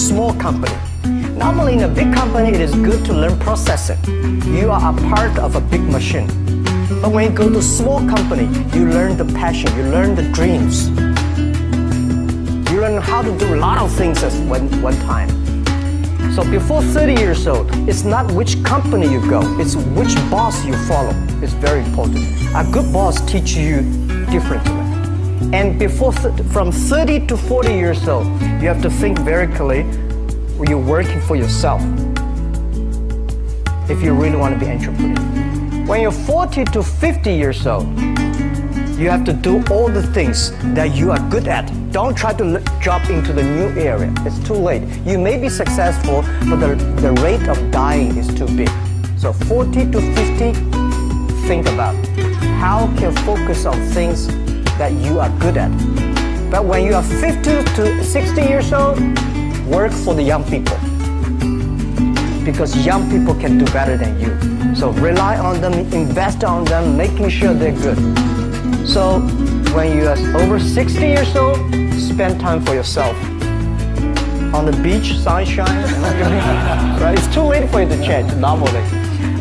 small company. Normally in a big company, it is good to learn processing. You are a part of a big machine. But when you go to a small company, you learn the passion, you learn the dreams. You learn how to do a lot of things at one time. So before 30 years old, it's not which company you go, it's which boss you follow. It's very important. A good boss teaches you differently. And from 30 to 40 years old, you have to think very clearly when you're working for yourself, if you really want to be an entrepreneur. When you're 40 to 50 years old, you have to do all the things that you are good at. Don't try to jump into the new area. It's too late. You may be successful, but the rate of dying is too big. So 40 to 50, think about how can you focus on things that you are good at. But when you are 50 to 60 years old, work for the young people. Because young people can do better than you. So rely on them, invest on them, making sure they're good. So when you are over 60 years old, spend time for yourself. On the beach, sunshine, right? It's too late for you to change, normally.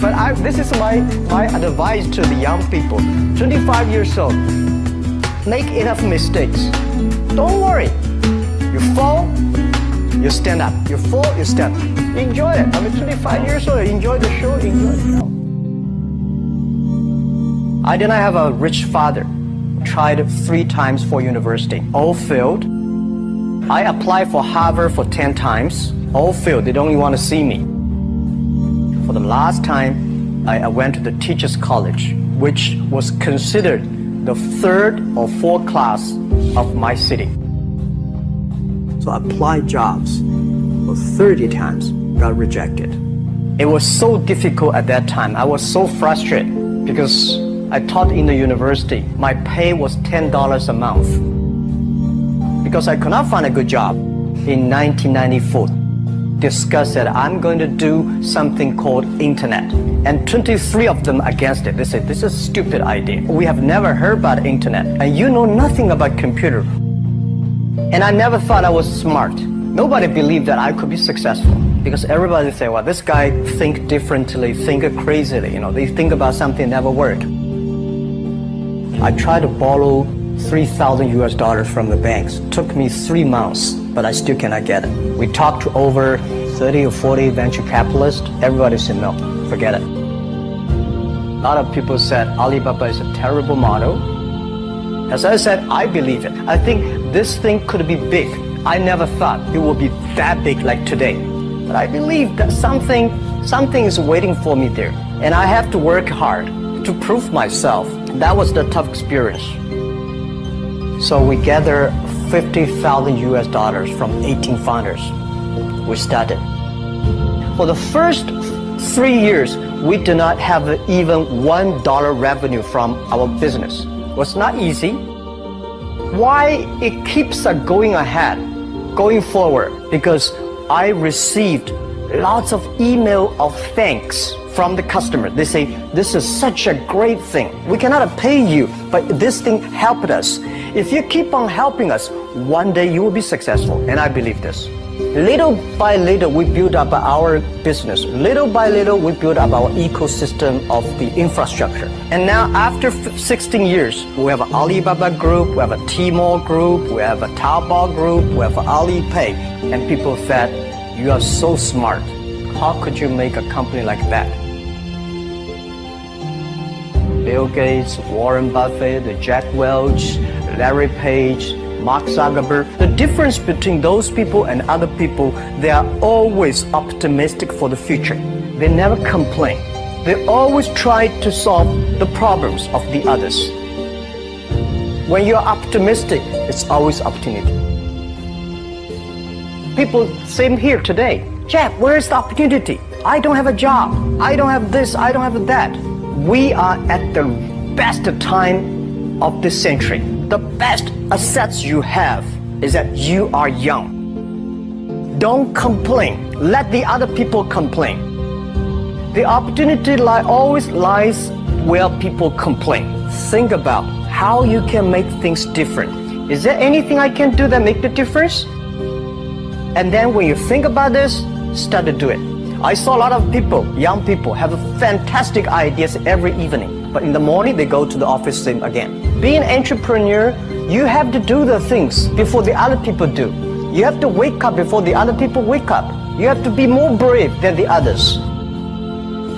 But this is my advice to the young people. 25 years old, make enough mistakes. Don't worry. You fall, you stand up. You fall, you stand up. Enjoy it. I mean, 25 years old, enjoy the show, enjoy the show. I did not have a rich father. Tried 3 times for university, all failed. I applied for Harvard for 10 times, all failed. They don't even want to see me. For the last time, I went to the teachers college, which was considered the 3rd or 4th class of my city. So I applied jobs for 30 times, got rejected. It was so difficult at that time. I was so frustrated because I taught in the university. My pay was $10 a month because I could not find a good job. In 1994, discussed that I'm going to do something called internet, and 23 of them against it. They said, this is a stupid idea. We have never heard about internet, and you know nothing about computer. And I never thought I was smart. Nobody believed that I could be successful because everybody say, well, this guy think differently, think crazily. You know, they think about something never work. I tried to borrow $3,000 from the banks. Took me 3 months, but I still cannot get it. We talked to over 30 or 40 venture capitalists. Everybody said, no, forget it. A lot of people said Alibaba is a terrible model. As I said, I believe it. I think this thing could be big. I never thought it would be that big like today. But I believe that something is waiting for me there. And I have to work hard to prove myself. That was the tough experience. So we gathered $50,000 from 18 founders. We started. For the first 3 years, we did not have even $1 revenue from our business. It was not easy. Why it keeps going ahead, going forward? Because I received lots of email of thanks from the customer. They say, this is such a great thing. We cannot pay you, but this thing helped us. If you keep on helping us, one day you will be successful. And I believe this. Little by little, we build up our business. Little by little, we build up our ecosystem of the infrastructure. And now after 16 years, we have an Alibaba group, we have a Tmall group, we have a Taobao group, we have Alipay. And people said, you are so smart. How could you make a company like that? Bill Gates, Warren Buffett, Jack Welch, Larry Page, Mark Zuckerberg. The difference between those people and other people, they are always optimistic for the future. They never complain. They always try to solve the problems of the others. When you're optimistic, it's always opportunity. People, same here today. Jack, where's the opportunity? I don't have a job. I don't have this, I don't have that. We are at the best time of this century. The best assets you have is that you are young. Don't complain. Let the other people complain. The opportunity always lies where people complain. Think about how you can make things different. Is there anything I can do that make the difference? And then when you think about this, start to do it. I saw a lot of people, young people, have fantastic ideas every evening. But in the morning, they go to the office same again. Being an entrepreneur, you have to do the things before the other people do. You have to wake up before the other people wake up. You have to be more brave than the others.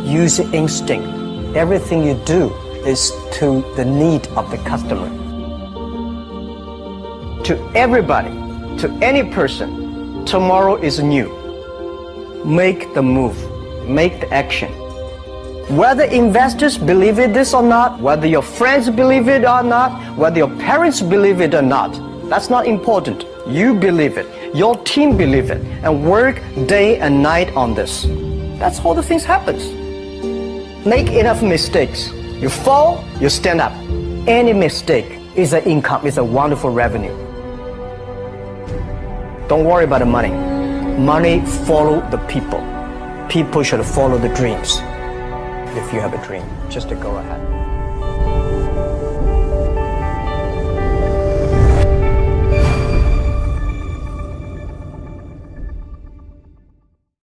Use instinct. Everything you do is to the need of the customer. To everybody, to any person, tomorrow is new. Make the move, make the action. Whether investors believe in this or not, whether your friends believe it or not, whether your parents believe it or not, that's not important. You believe it, your team believe it, and work day and night on this. That's how the things happens. Make enough mistakes. You fall, you stand up. Any mistake is an income, is a wonderful revenue. Don't worry about the money. Money follow the people. People should follow the dreams. If you have a dream, just to go ahead.